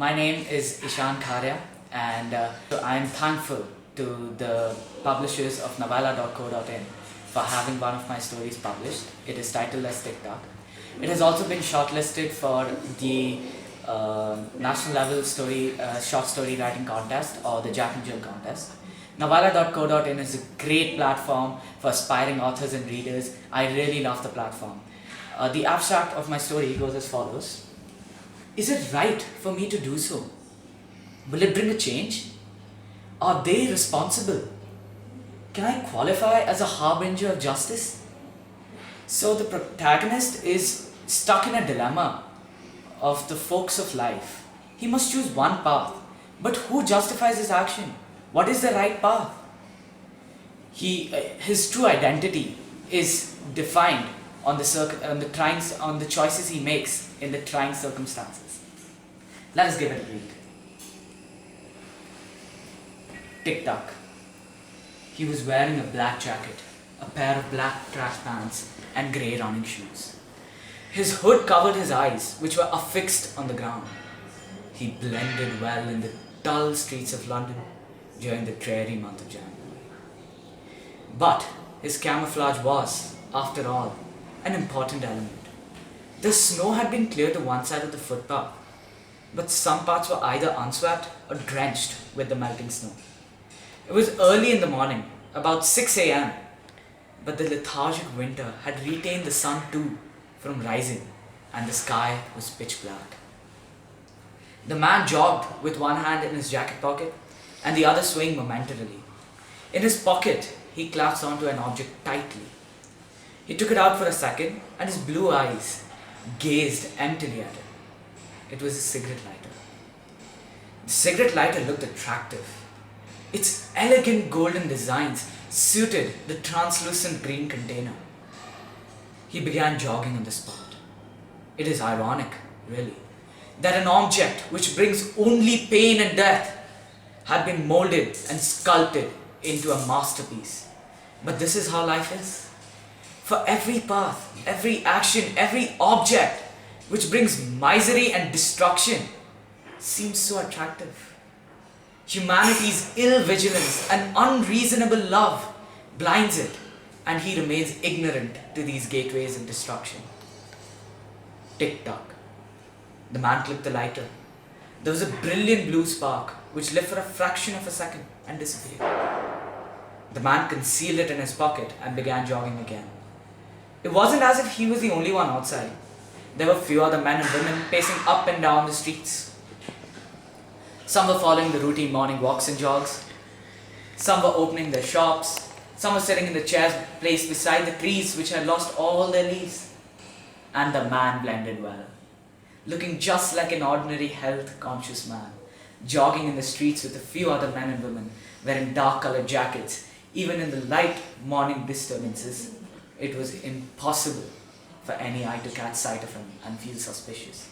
My name is Eshan Kharya, and I am thankful to the publishers of Novella.co.in for having one of my stories published. It is titled as Tik-Tuk. It has also been shortlisted for the national level short story writing contest or the Jack and Jill contest. Novella.co.in is a great platform for aspiring authors and readers. I really love the platform. The abstract of my story goes as follows. Is it right for me to do so? Will it bring a change? Are they responsible? Can I qualify as a harbinger of justice? So the protagonist is stuck in a dilemma of the forks of life. He must choose one path, but who justifies his action? What is the right path? His true identity is defined on the choices he makes in the trying circumstances. Let us give it a read. Tik-Tuk. He was wearing a black jacket, a pair of black track pants and grey running shoes. His hood covered his eyes, which were affixed on the ground. He blended well in the dull streets of London during the dreary month of January. But his camouflage was, after all, an important element. The snow had been cleared to one side of the footpath, but some parts were either unswept or drenched with the melting snow. It was early in the morning, about 6 a.m., but the lethargic winter had retained the sun too from rising, and the sky was pitch black. The man jogged with one hand in his jacket pocket and the other swaying momentarily. In his pocket, he clasped onto an object tightly. He took it out for a second, and his blue eyes gazed emptily at it. It was a cigarette lighter. The cigarette lighter looked attractive. Its elegant golden designs suited the translucent green container. He began jogging on the spot. It is ironic, really, that an object which brings only pain and death had been molded and sculpted into a masterpiece. But this is how life is. For every path, every action, every object which brings misery and destruction seems so attractive. Humanity's ill vigilance and unreasonable love blinds it, and he remains ignorant to these gateways of destruction. Tik-Tuk. The man clicked the lighter. There was a brilliant blue spark which lit for a fraction of a second and disappeared. The man concealed it in his pocket and began jogging again. It wasn't as if he was the only one outside. There were few other men and women pacing up and down the streets. Some were following the routine morning walks and jogs. Some were opening their shops. Some were sitting in the chairs placed beside the trees which had lost all their leaves. And the man blended well, looking just like an ordinary health-conscious man, jogging in the streets with a few other men and women wearing dark-colored jackets. Even in the light morning disturbances, it was impossible for any eye to catch sight of him and feel suspicious.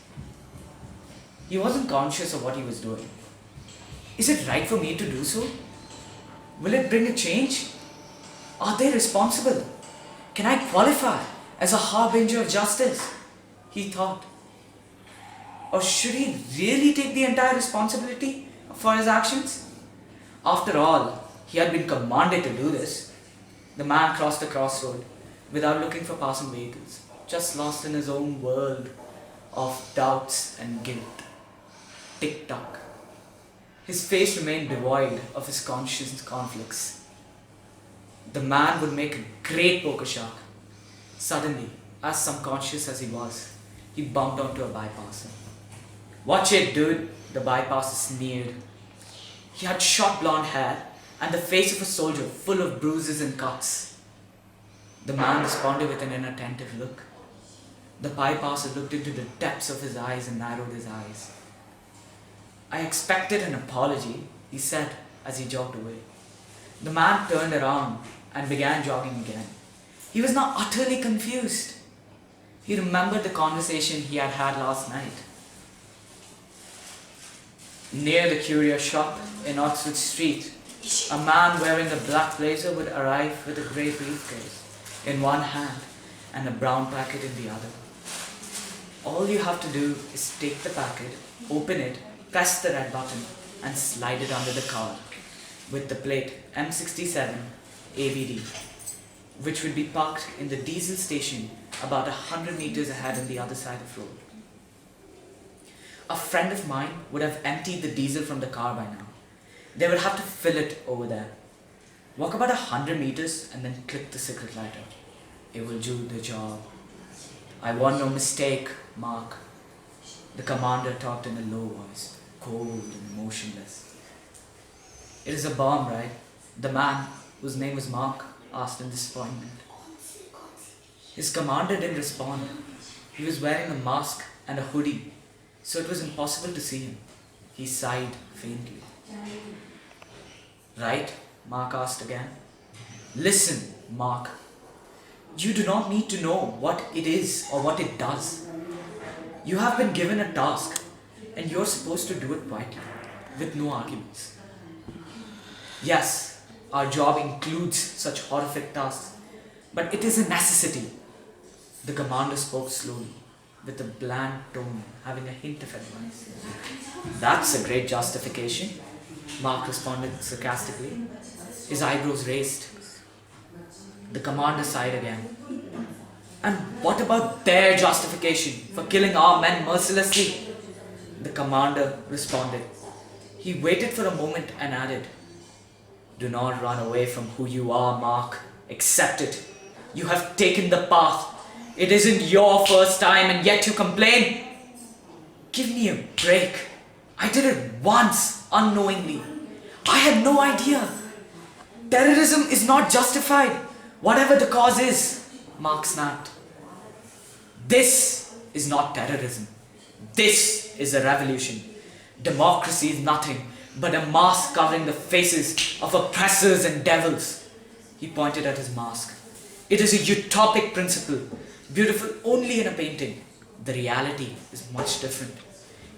He wasn't conscious of what he was doing. Is it right for me to do so? Will it bring a change? Are they responsible? Can I qualify as a harbinger of justice? He thought. Or should he really take the entire responsibility for his actions? After all, he had been commanded to do this. The man crossed the crossroad without looking for passing vehicles, just lost in his own world of doubts and guilt. Tik-Tuk. His face remained devoid of his conscious conflicts. The man would make a great poker shark. Suddenly, as subconscious as he was, he bumped onto a bypasser. "Watch it, dude," the bypasser sneered. He had short blonde hair and the face of a soldier full of bruises and cuts. The man responded with an inattentive look. The bypasser looked into the depths of his eyes and narrowed his eyes. "I expected an apology," he said as he jogged away. The man turned around and began jogging again. He was now utterly confused. He remembered the conversation he had had last night. Near the curio shop in Oxford Street, a man wearing a black blazer would arrive with a grey briefcase in one hand and a brown packet in the other. All you have to do is take the packet, open it, pressed the red button and slid it under the car with the plate M67 ABD, which would be parked in the diesel station about 100 meters ahead on the other side of the road. A friend of mine would have emptied the diesel from the car by now. They would have to fill it over there. Walk about 100 meters and then click the cigarette lighter. It will do the job. I want no mistake, Mark. The commander talked in a low voice, cold and motionless. It is a bomb, right? The man, whose name was Mark, asked in disappointment. His commander didn't respond. He was wearing a mask and a hoodie, so it was impossible to see him. He sighed faintly. Right? Mark asked again. Listen, Mark. You do not need to know what it is or what it does. You have been given a task, and you're supposed to do it quietly, with no arguments. Yes, our job includes such horrific tasks, but it is a necessity. The commander spoke slowly, with a bland tone, having a hint of advice. That's a great justification, Mark responded sarcastically, his eyebrows raised. The commander sighed again. And what about their justification for killing our men mercilessly? The commander responded. He waited for a moment and added, Do not run away from who you are, Mark. Accept it. You have taken the path. It isn't your first time and yet you complain. Give me a break. I did it once, unknowingly. I had no idea. Terrorism is not justified, whatever the cause is, Mark snapped. This is not terrorism. This is a revolution. Democracy is nothing but a mask covering the faces of oppressors and devils. He pointed at his mask. It is a utopic principle, beautiful only in a painting. The reality is much different.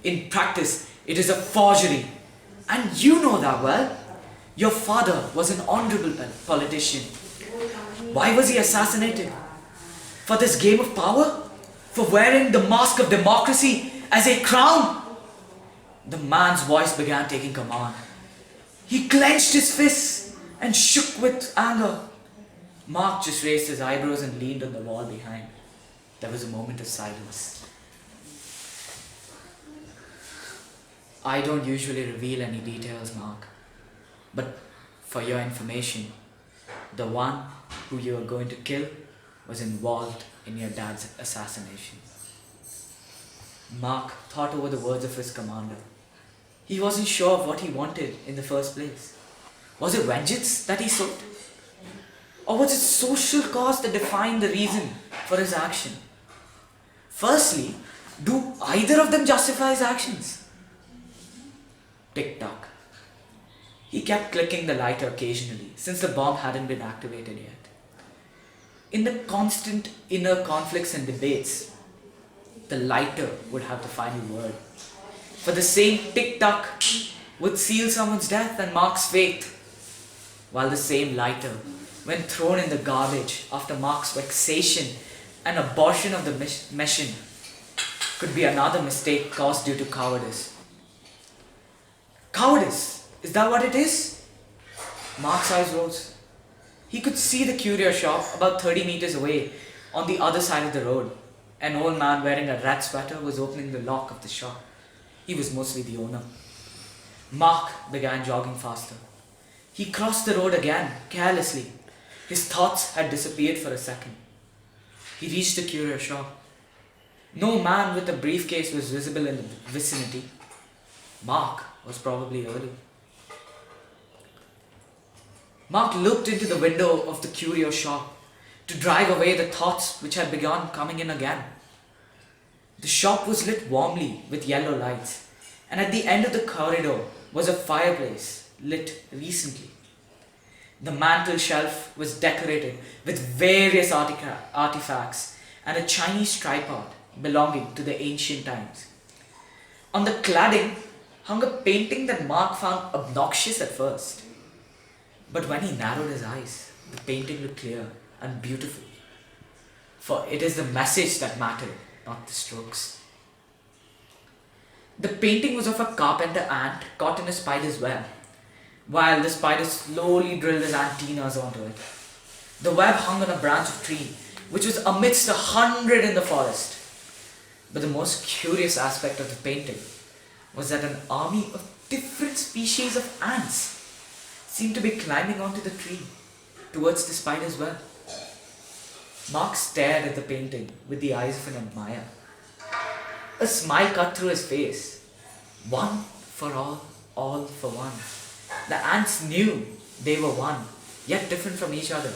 In practice, it is a forgery. And you know that well. Your father was an honorable politician. Why was he assassinated? For this game of power? For wearing the mask of democracy as a crown? The man's voice began taking command. He clenched his fists and shook with anger. Mark just raised his eyebrows and leaned on the wall behind. There was a moment of silence. I don't usually reveal any details, Mark. But for your information, the one who you are going to kill was involved in your dad's assassination. Mark thought over the words of his commander. He wasn't sure of what he wanted in the first place. Was it vengeance that he sought? Or was it social cause that defined the reason for his action? Firstly, do either of them justify his actions? Tik-Tuk. He kept clicking the lighter occasionally, since the bomb hadn't been activated yet. In the constant inner conflicts and debates, the lighter would have the final word. For the same Tik-Tuk would seal someone's death and Mark's fate, while the same lighter, when thrown in the garbage after Mark's vexation and abortion of the mission, could be another mistake caused due to cowardice. Cowardice? Is that what it is? Mark's eyes rose. He could see the curio shop about 30 meters away on the other side of the road. An old man wearing a red sweater was opening the lock of the shop. He was mostly the owner. Mark began jogging faster. He crossed the road again, carelessly. His thoughts had disappeared for a second. He reached the curio shop. No man with a briefcase was visible in the vicinity. Mark was probably early. Mark looked into the window of the curio shop to drive away the thoughts which had begun coming in again. The shop was lit warmly with yellow lights, and at the end of the corridor was a fireplace lit recently. The mantel shelf was decorated with various artifacts and a Chinese tripod belonging to the ancient times. On the cladding hung a painting that Mark found obnoxious at first. But when he narrowed his eyes, the painting looked clear and beautiful. For it is the message that mattered, not the strokes. The painting was of a carpenter ant caught in a spider's web, while the spider slowly drilled his antennas onto it. The web hung on a branch of tree, which was amidst 100 in the forest. But the most curious aspect of the painting was that an army of different species of ants seemed to be climbing onto the tree towards the spider's web. Mark stared at the painting with the eyes of an admirer. A smile cut through his face. One for all for one. The ants knew they were one, yet different from each other.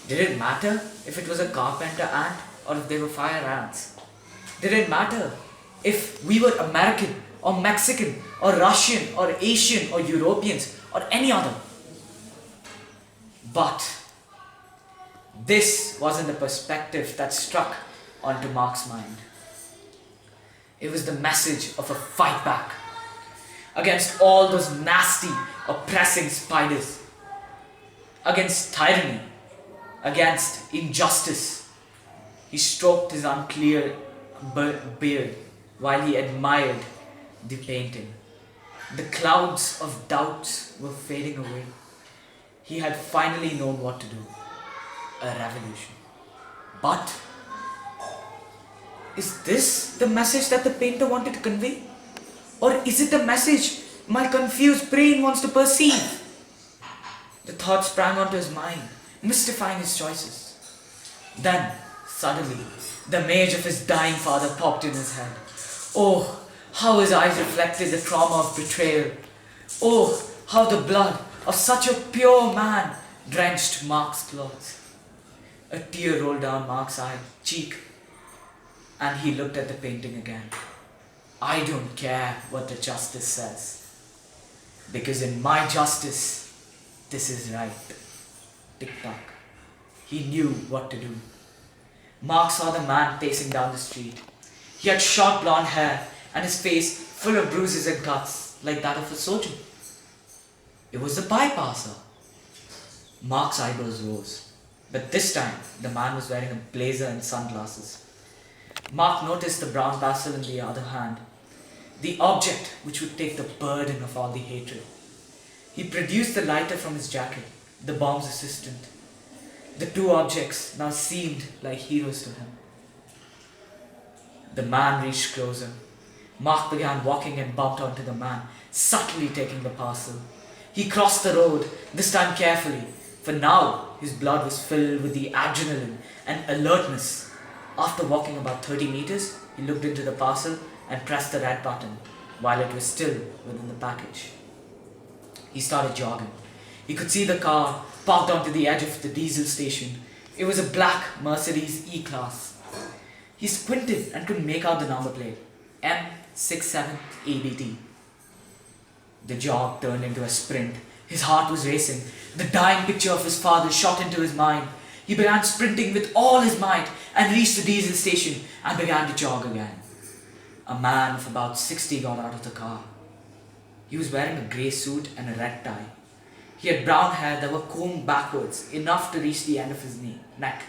Did it matter if it was a carpenter ant or if they were fire ants? Did it matter if we were American or Mexican or Russian or Asian or Europeans or any other? But this wasn't the perspective that struck onto Mark's mind. It was the message of a fight back against all those nasty, oppressing spiders, against tyranny, against injustice. He stroked his unclear beard while he admired the painting. The clouds of doubts were fading away. He had finally known what to do. A revolution. But is this the message that the painter wanted to convey? Or is it the message my confused brain wants to perceive? The thought sprang onto his mind, mystifying his choices. Then, suddenly, the image of his dying father popped in his head. Oh, how his eyes reflected the trauma of betrayal. Oh, how the blood of such a pure man drenched Mark's clothes. A tear rolled down Mark's cheek, and he looked at the painting again. I don't care what the justice says, because in my justice, this is right. Tik-Tuk. He knew what to do. Mark saw the man pacing down the street. He had short blonde hair and his face full of bruises and cuts like that of a soldier. It was the bypasser. Mark's eyebrows rose, but this time the man was wearing a blazer and sunglasses. Mark noticed the brown basil in the other hand, the object which would take the burden of all the hatred. He produced the lighter from his jacket, the bomb's assistant. The two objects now seemed like heroes to him. The man reached closer. Mark began walking and bumped onto the man, subtly taking the parcel. He crossed the road, this time carefully, for now his blood was filled with the adrenaline and alertness. After walking about 30 meters, he looked into the parcel and pressed the red button while it was still within the package. He started jogging. He could see the car parked onto the edge of the diesel station. It was a black Mercedes E-Class. He squinted and could make out the number plate, M67ABT. The jog turned into a sprint. His heart was racing. The dying picture of his father shot into his mind. He began sprinting with all his might and reached the diesel station and began to jog again. A man of about 60 got out of the car. He was wearing a grey suit and a red tie. He had brown hair that were combed backwards, enough to reach the end of his neck.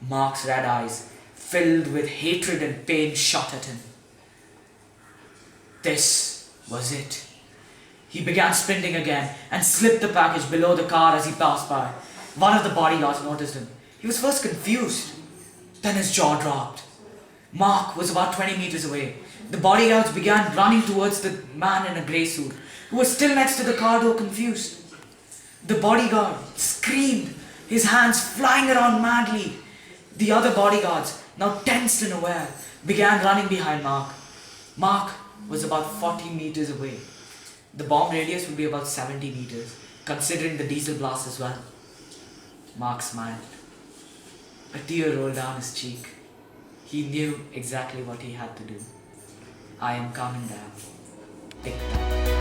Mark's red eyes, filled with hatred and pain, shot at him. This was it. He began sprinting again and slipped the package below the car as he passed by. One of the bodyguards noticed him. He was first confused, then his jaw dropped. Mark was about 20 meters away. The bodyguards began running towards the man in a grey suit, who was still next to the car door, confused. The bodyguard screamed, his hands flying around madly. The other bodyguards, now tensed and aware, began running behind Mark. Mark was about 40 meters away. The bomb radius would be about 70 meters, considering the diesel blast as well. Mark smiled. A tear rolled down his cheek. He knew exactly what he had to do. I am coming down. Tik-Tuk.